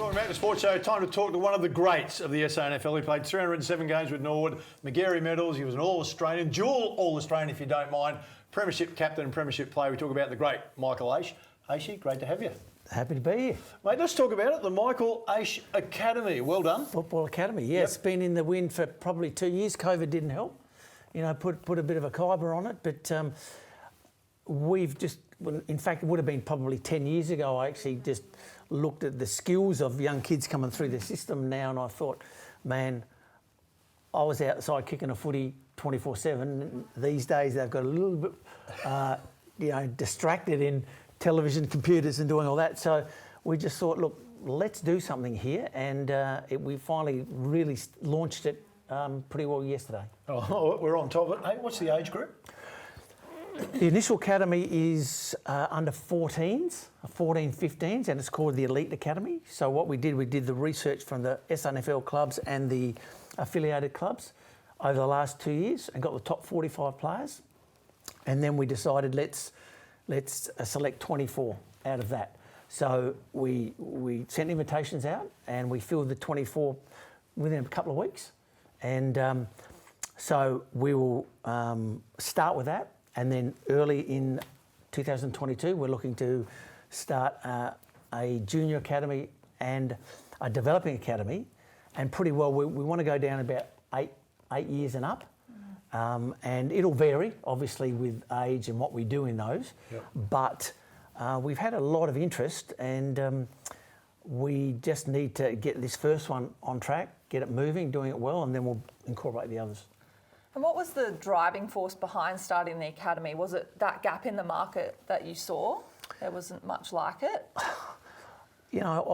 Welcome back to Sports Show. Time to talk to one of the greats of the SANFL. He played 307 games with Norwood, Magarey medals. He was an All-Australian, dual All-Australian if you don't mind, premiership captain and premiership player. We talk about the great Michael Aish. Aish, great to have you. Happy to be here. Mate, let's talk about it. The Michael Aish Academy. Well done. Football Academy, yeah. It's been in the wind for probably 2 years. COVID didn't help. You know, put a bit of a kyber on it. But we've just, well, in fact, it would have been probably 10 years ago. I actually just looked at the skills of young kids coming through the system now, and I thought, man, I was outside kicking a footy 24/7. These days they've got a little bit, distracted in television, computers, and doing all that. So we just thought, look, let's do something here, and we finally really launched it pretty well yesterday. Oh, we're on top of it. Hey, what's the age group? The initial academy is under 14s, 14, 15s, and it's called the Elite Academy. So what we did the research from the SANFL clubs and the affiliated clubs over the last 2 years and got the top 45 players. And then we decided let's select 24 out of that. So we sent invitations out and we filled the 24 within a couple of weeks. And so we will start with that. And then early in 2022, we're looking to start a junior academy and a developing academy. And pretty well, we want to go down about eight years and up. And it'll vary, obviously, with age and what we do in those. Yep. But we've had a lot of interest, and we just need to get this first one on track, get it moving, doing it well, and then we'll incorporate the others. And what was the driving force behind starting the academy? Was it that gap in the market that you saw? There wasn't much like it? You know,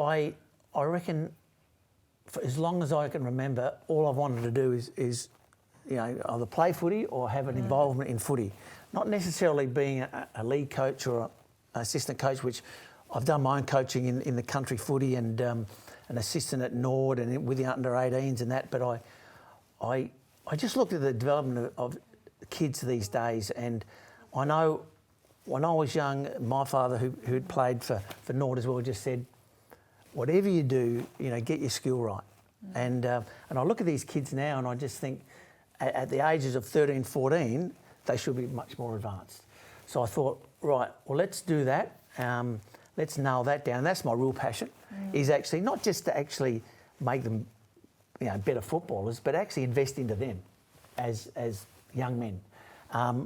I reckon for as long as I can remember, all I've wanted to do is either play footy or have an involvement in footy. Not necessarily being a lead coach or an assistant coach, which I've done my own coaching in the country footy and an assistant at Norwood and with the under-18s and that, but I just looked at the development of kids these days, and I know when I was young, my father, who'd played for Norwood as well, just said, whatever you do, get your skill right. And I look at these kids now and I just think at the ages of 13, 14, they should be much more advanced. So I thought, right, well, let's do that. Let's nail that down. That's my real passion, is actually not just to actually make them better footballers, but actually invest into them as young men.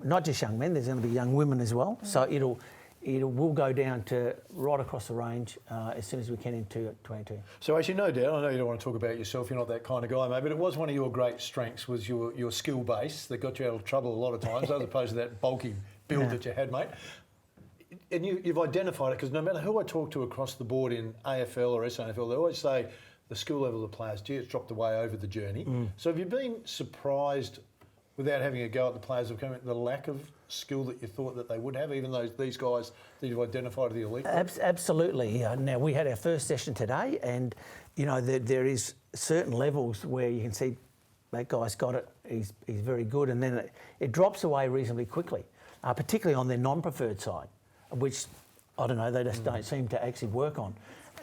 Not just young men, there's going to be young women as well. So we'll go down to right across the range as soon as we can in 2022. So actually, no doubt, I know you don't want to talk about yourself, you're not that kind of guy, mate, but it was one of your great strengths was your skill base that got you out of trouble a lot of times, as opposed to that bulky build that you had, mate. And you've identified it, because no matter who I talk to across the board in AFL or SANFL, they always say, the skill level of the players, it's dropped away over the journey. So have you been surprised, without having a go at the players, of the lack of skill that you thought that they would have, even though these guys that you've identified are the elite? Absolutely. Now, we had our first session today, and, there is certain levels where you can see that guy's got it, he's very good, and then it drops away reasonably quickly, particularly on their non-preferred side, which, I don't know, they just don't seem to actually work on.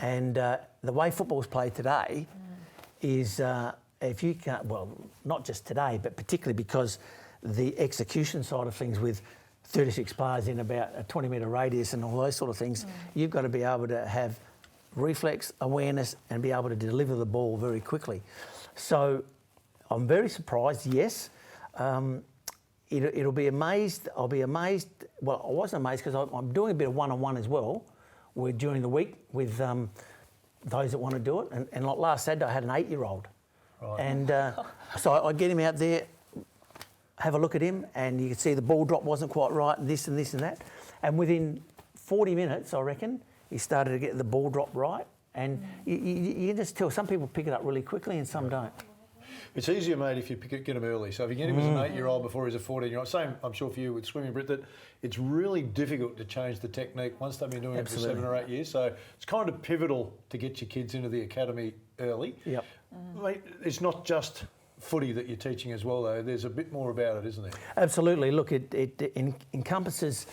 And the way football's played today is if you can't, well, not just today, but particularly because the execution side of things with 36 players in about a 20-metre radius and all those sort of things, you've got to be able to have reflex, awareness, and be able to deliver the ball very quickly. So I'm very surprised, yes. It'll be amazed. I'll be amazed. Well, I wasn't amazed because I'm doing a bit of one-on-one as well. We're during the week with those that want to do it. And like last Saturday, I had an 8-year-old. Right. And so I get him out there, have a look at him, and you can see the ball drop wasn't quite right and this and this and that. And within 40 minutes, I reckon, he started to get the ball drop right. And you can just tell some people pick it up really quickly and some don't. It's easier, mate, if you get them early. So if you get him as an 8-year-old before he's a 14-year-old, same, I'm sure for you with swimming, Britt, that it's really difficult to change the technique once they've been doing it for 7 or 8 years. So it's kind of pivotal to get your kids into the academy early. Yep. Mate, it's not just footy that you're teaching as well, though. There's a bit more about it, isn't there? Absolutely. Look, it encompasses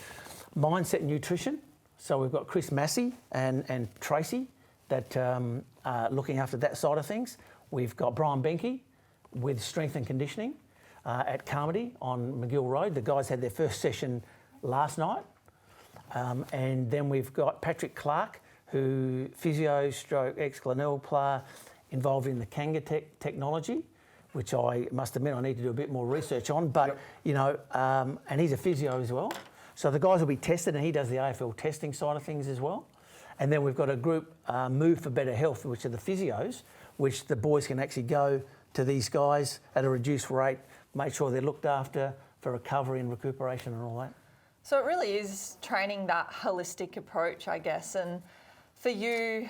mindset and nutrition. So we've got Chris Massey and Tracy that are looking after that side of things. We've got Brian Benke with strength and conditioning at Carmody on McGill Road. The guys had their first session last night. And then we've got Patrick Clark, who physio stroke ex-Glenelg player involved in the Kanga technology, which I must admit I need to do a bit more research on, but you know, and he's a physio as well. So the guys will be tested, and he does the AFL testing side of things as well. And then we've got a group, Move for Better Health, which are the physios, which the boys can actually go to these guys at a reduced rate, make sure they're looked after for recovery and recuperation and all that. So it really is training that holistic approach, I guess. And for you,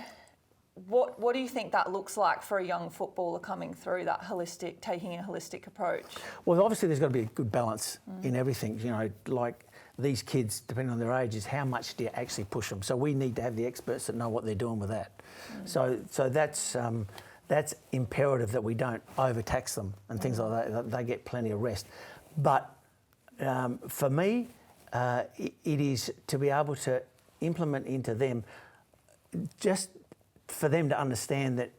what do you think that looks like for a young footballer coming through that holistic, taking a holistic approach? Well, obviously there's got to be a good balance in everything. You know, like these kids, depending on their age, is how much do you actually push them? So we need to have the experts that know what they're doing with that. So that's imperative that we don't overtax them and things like that. They get plenty of rest. But for me, it is to be able to implement into them, just for them to understand that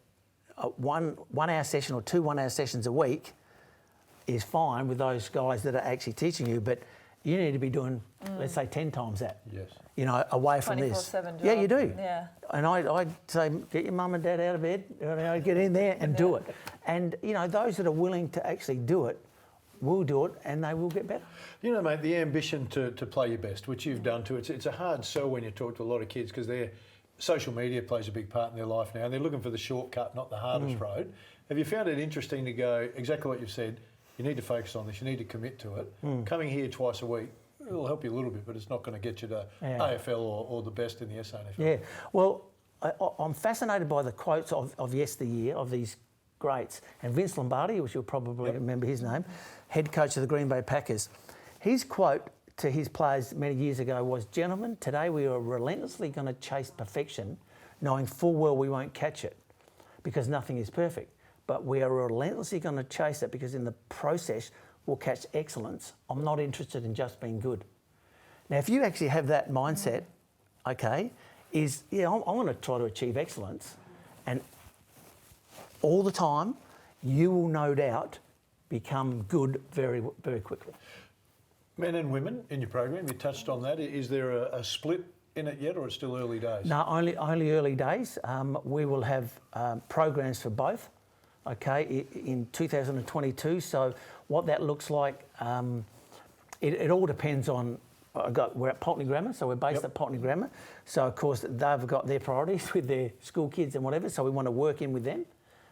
a 1 hour session or 2 1-hour sessions a week is fine with those guys that are actually teaching you, but you need to be doing, let's say, 10 times that. Yes. You know, away from this. 24/7 job. Yeah, you do. Yeah. And I'd say, get your mum and dad out of bed, you know, get in there and do it. And, you know, those that are willing to actually do it will do it, and they will get better. You know, mate, the ambition to play your best, which you've done too, it's a hard sell when you talk to a lot of kids because social media plays a big part in their life now, and they're looking for the shortcut, not the hardest road. Have you found it interesting to go, exactly what you've said, you need to focus on this, you need to commit to it. Coming here twice a week, it'll help you a little bit, but it's not going to get you to AFL or the best in the SANFL. Yeah, well, I'm fascinated by the quotes of yesteryear, of these greats. And Vince Lombardi, which you'll probably remember his name, head coach of the Green Bay Packers, his quote to his players many years ago was, "Gentlemen, today we are relentlessly going to chase perfection, knowing full well we won't catch it, because nothing is perfect. But we are relentlessly going to chase it because in the process we'll catch excellence. I'm not interested in just being good." Now, if you actually have that mindset, okay, I'm going to try to achieve excellence, and all the time, you will no doubt become good very, very quickly. Men and women in your program, you touched on that. Is there a split in it yet, or it's still early days? No, only early days. We will have programs for both, okay, in 2022. So what that looks like, it all depends on. We're at Pulteney Grammar, so we're based at Pulteney Grammar. So of course they've got their priorities with their school kids and whatever. So we want to work in with them,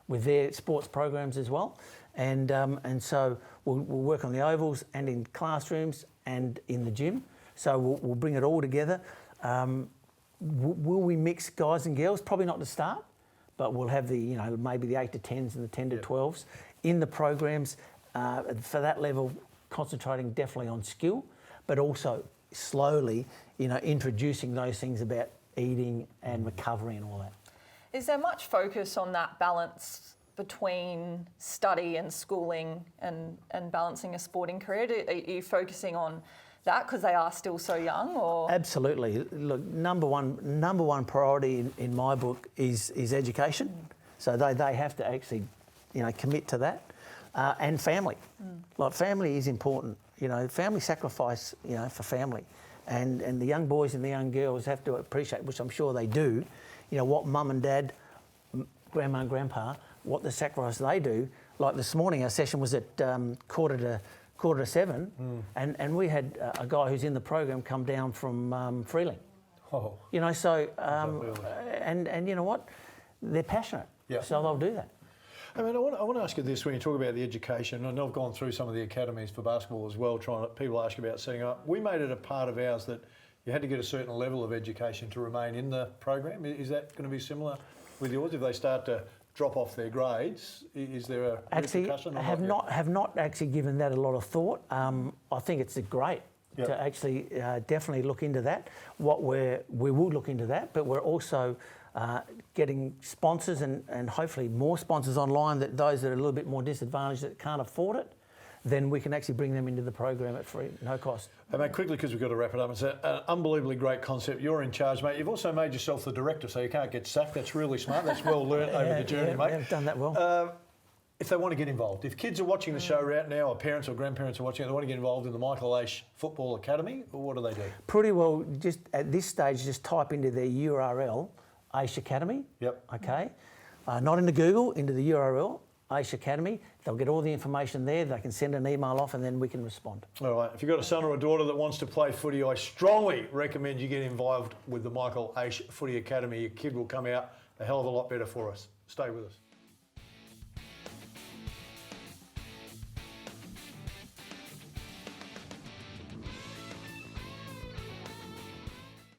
with their sports programs as well, and so we'll work on the ovals and in classrooms and in the gym. So we'll bring it all together. Will we mix guys and girls? Probably not to start, but we'll have maybe the 8 to 10s and the 10 to 12s in the programs for that level, concentrating definitely on skill, but also slowly, introducing those things about eating and recovery and all that. Is there much focus on that balance between study and schooling and balancing a sporting career? Are you focusing on that because they are still so young? Or Absolutely. Look, number one priority in my book is education. So they have to actually, commit to that, and family. Like family is important. Family sacrifice, for family, and the young boys and the young girls have to appreciate, which I'm sure they do, what mum and dad, grandma and grandpa, what the sacrifice they do. Like this morning, our session was at quarter to 7, and we had a guy who's in the program come down from Freeling. Oh. And you know what? They're passionate, so they'll do that. I mean, I want to ask you this when you talk about the education. I know I've gone through some of the academies for basketball as well, people ask about setting up. We made it a part of ours that you had to get a certain level of education to remain in the program. Is that going to be similar with yours? If they start to drop off their grades, is there a repercussion? Actually, have not actually given that a lot of thought. I think it's great to actually definitely look into that. We will look into that, but we're also getting sponsors and hopefully more sponsors online, that those that are a little bit more disadvantaged that can't afford it, then we can actually bring them into the program at free, no cost. Hey, mate, quickly, because we've got to wrap it up. It's an unbelievably great concept. You're in charge, mate. You've also made yourself the director, so you can't get sacked. That's really smart. That's well learnt over the journey, mate. Yeah, I've done that well. If they want to get involved, if kids are watching the show right now, or parents or grandparents are watching, they want to get involved in the Michael Aish Football Academy, what do they do? Pretty well, just at this stage, just type into their URL, Aish Academy. Yep. Okay. Not into Google, into the URL, Aish Academy. They'll get all the information there. They can send an email off and then we can respond. All right. If you've got a son or a daughter that wants to play footy, I strongly recommend you get involved with the Michael Aish Footy Academy. Your kid will come out a hell of a lot better for us. Stay with us.